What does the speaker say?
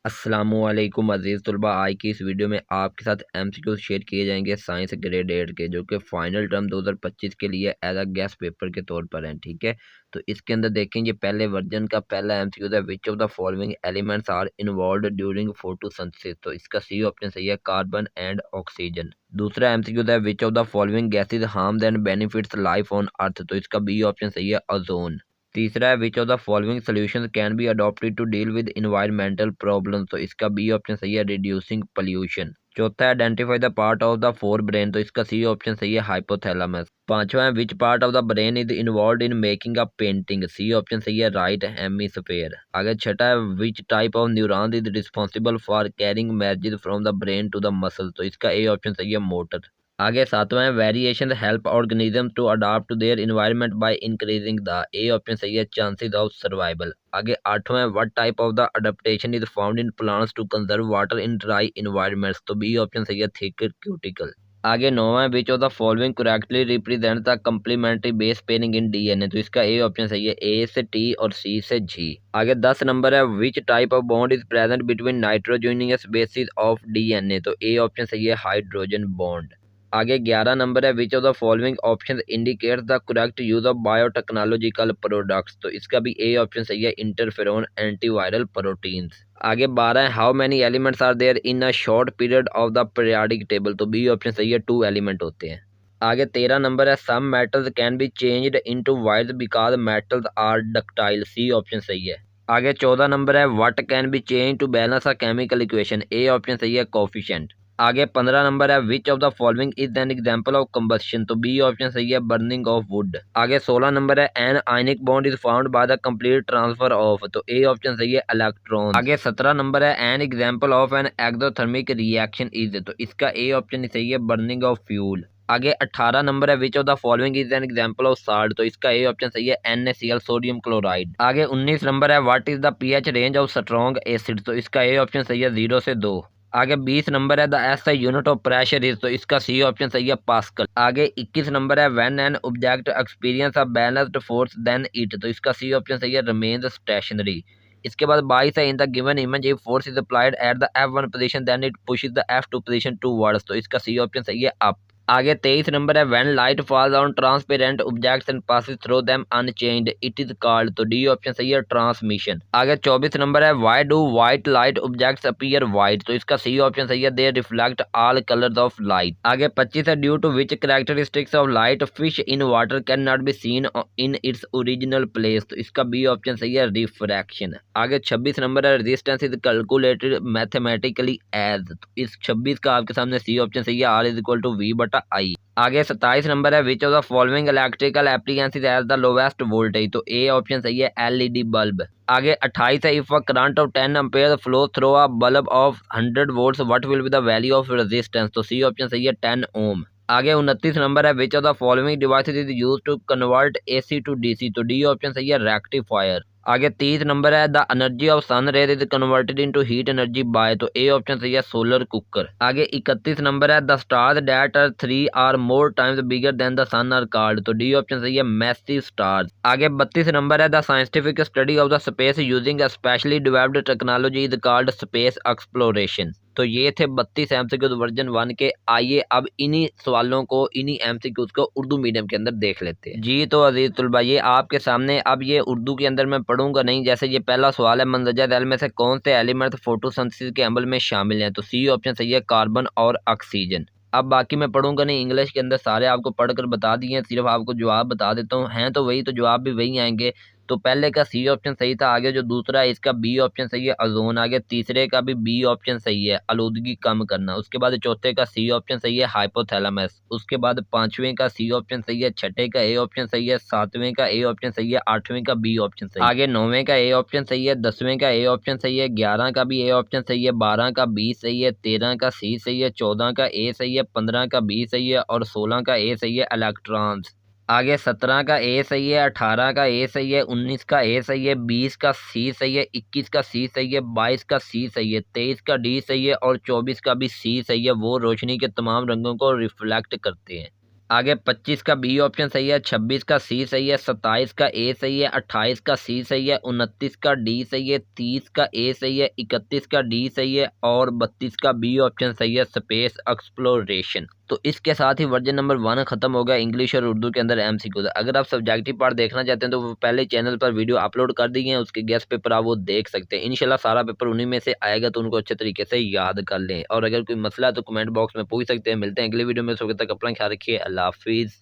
अस्सलामुअलैकुम अज़ीज़ तलबा। आज की इस वीडियो में आपके साथ एमसीक्यू शेयर किए जाएंगे साइंस ग्रेड 8 के, जो कि फाइनल टर्म 2025 के लिए एज अ गेस्ट पेपर के तौर पर हैं। ठीक है, तो इसके अंदर देखेंगे पहले वर्जन का पहला एमसीक्यू है, which of the following elements are involved during photosynthesis. तो इसका सी ऑप्शन सही है, कार्बन एंड ऑक्सीजन। दूसरा एमसीक्यू है, which of the following gases harms and benefits life on earth. तो इसका बी ऑप्शन सही है, ओजोन। तीसरा है, which of the following solutions can be adopted to deal with environmental problems. तो इसका बी ऑप्शन सही है, रिड्यूसिंग पोल्यूशन। चौथा है, identify the part of the fore brain. तो इसका सी ऑप्शन सही है, हाइपोथैलेमस। पांचवा है, which part of the brain is involve in making a painting. C option सही है, राइट हेमिस्फेयर। आगे छठा है, which type of neuron is responsible for carrying message from the brain to the muscle. तो इसका ए option सही है, motor. आगे सातवां है, variation help organism to adapt to their environment by increasing the. A option सही है, चांसेस ऑफ सर्वाइवल। आगे आठवां है, what type of the adaptation is found in plants to conserve water in dry environments. तो B option सही है, thick cuticle. आगे नौवां है, which of the following correctly represent the complementary base pairing in DNA. तो इसका ए option सही है, ए से टी और सी से जी। आगे 10 नंबर है, which type of bond is present between nitrogenous basis of DNA. तो ए ऑप्शन सही है, हाइड्रोजन बॉन्ड। आगे 11 नंबर है, which of the following option indicate the correct use of biotechnological products. तो इसका भी ए ऑप्शन सही है, इंटरफेरोन एंटीवायरल प्रोटीन्स। आगे 12 है, how many elements are there in a short period of the periodic table. तो बी ऑप्शन सही है, 2 एलिमेंट होते हैं। आगे 13 नंबर है, some metals can be changed into wires because metals are ductile. C option सही है। आगे 14 नंबर है, what can be change to balance a chemical equation. A option सही है, कोफिशिएंट। आगे 15 नंबर है, which of the following is an example of combustion. तो बी ऑप्शन सही है, बर्निंग ऑफ वुड। आगे 16 नंबर है, an ionic bond is found by the complete transfer of. तो ए ऑप्शन सही है, इलेक्ट्रॉन। आगे 17 नंबर है, N example of an exothermic reaction is. तो इसका ए ऑप्शन सही है, बर्निंग ऑफ फ्यूल। आगे 18 नंबर है, which of the following is an example of salt. तो इसका ए ऑप्शन सही है, NaCl सोडियम क्लोराइड। आगे 19 नंबर है, what is the pH range of strong acid. तो इसका ए ऑप्शन सही है, 0 से 2। आगे 20 नंबर है, the SI unit of pressure is. तो इसका सी ऑप्शन सही है, पास्कल। आगे 21 नंबर है, when an object experience a balanced force then it. तो इसका सी ऑप्शन सही है, रिमेन्स स्टेशनरी। इसके बाद 22 है, in the given image if force is applied at the F1 position then it pushes the F2 position towards. तो इसका C option सही है, अप। आगे 23 नंबर है, when light falls on transparent objects and passes through them unchanged it is called. तो D option सही है, transmission. आगे 24 नंबर है, why do white light objects appear white. तो इसका सी ऑप्शन सही है, they reflect all colours of light. आगे 25 है, due to which characteristics of light fish in water can not be seen in its original place. तो इसका B option सही है, रिफ्रैक्शन। आगे 26 नंबर है, resistance is calculated mathematically as. तो इस 26 का आपके सामने सी ऑप्शन सही है, R is equal to V बटा I। आगे 27 नंबर है, which of the following electrical appliances has the lowest voltage. तो ए ऑप्शन सही है, LED बल्ब। आगे 28 है, if a current of 10 ampere flow through a bulb of 100 volts what will be the value of resistance. तो सी option सही है, 10 ओम। आगे 29 number है, which of the following devices is used to convert AC to DC। तो D option सही है, rectifier. आगे 30 number है, the energy of sun rays is converted into heat energy by. तो ए ऑप्शन सही है, सोलर कुकर। आगे 31 number है, the stars that are 3 or more times bigger than the sun are called. तो D option सही है, massive stars. आगे 32 number है, the scientific study of the space using a specially developed technology is called space exploration. तो ये थे 32 MCQs version 1 के। आइए अब इन्हीं सवालों को, इन्हीं MCQs को उर्दू मीडियम के अंदर देख लेते हैं। जी तो अजीज तलबा, ये आपके सामने अब ये उर्दू के अंदर मैं पढ़ूंगा नहीं। जैसे ये पहला सवाल है, मंदरजा दैल में से कौन से एलिमेंट फोटोसिंथेसिस के अमल में शामिल हैं। तो सी ऑप्शन सही है, कार्बन और ऑक्सीजन। अब बाकी मैं पढ़ूंगा नहीं, इंग्लिश के अंदर सारे आपको पढ़कर बता दिए हैं, सिर्फ आपको जवाब बता देता हूँ। हैं तो वही, तो जवाब भी वही आएंगे। तो पहले का सी ऑप्शन सही था। आगे जो दूसरा है इसका बी ऑप्शन सही है, ओजोन। आगे तीसरे का भी बी ऑप्शन सही है, आलूदगी कम करना। उसके बाद चौथे का सी ऑप्शन सही है, हाइपोथैलेमस। उसके बाद पांचवें का सी ऑप्शन सही है, छठे का ए ऑप्शन सही है, सातवें का ए ऑप्शन सही है, आठवें का बी ऑप्शन सही है। आगे नौवें का ए ऑप्शन सही है, 10वें का ए ऑप्शन सही है, 11 का भी ए ऑप्शन सही है, 12 का बी सही है, 13 का सी सही है, 14 का ए सही है, 15 का बी सही है और 16 का ए सही है, इलेक्ट्रॉन्स। आगे 17 का ए सही है, 18 का ए सही है, 19 का ए सही है, 20 का सी सही है, 21 का सी सही है, 22 का सी सही है, 23 का डी सही है और 24 का भी सी सही है। वो रोशनी के तमाम रंगों को रिफ्लेक्ट करते हैं। आगे 25 का बी ऑप्शन सही है, 26 का सी सही है, 27 का ए सही है, 28 का सी सही है, 29 का डी सही है, 30 का ए सही है, 31 का डी सही है और 32 का बी ऑप्शन सही है, स्पेस एक्सप्लोरेशन। तो इसके साथ ही वर्जन नंबर 1 खत्म हो गया इंग्लिश और उर्दू के अंदर एमसीक्यू। अगर आप सब्जेक्टिव पार्ट देखना चाहते हैं तो वो पहले चैनल पर वीडियो अपलोड कर दी हैं, उसके गेस्ट पेपर आप वो देख सकते हैं। इंशाल्लाह सारा पेपर उन्हीं में से आएगा, तो उनको अच्छे तरीके से याद कर लें। और अगर कोई मसला है तो कमेंट बॉक्स में पूछ सकते हैं। मिलते हैं अगली वीडियो में, उस वक्त तक अपना ख्याल रखिए। अल्लाह हाफिज़।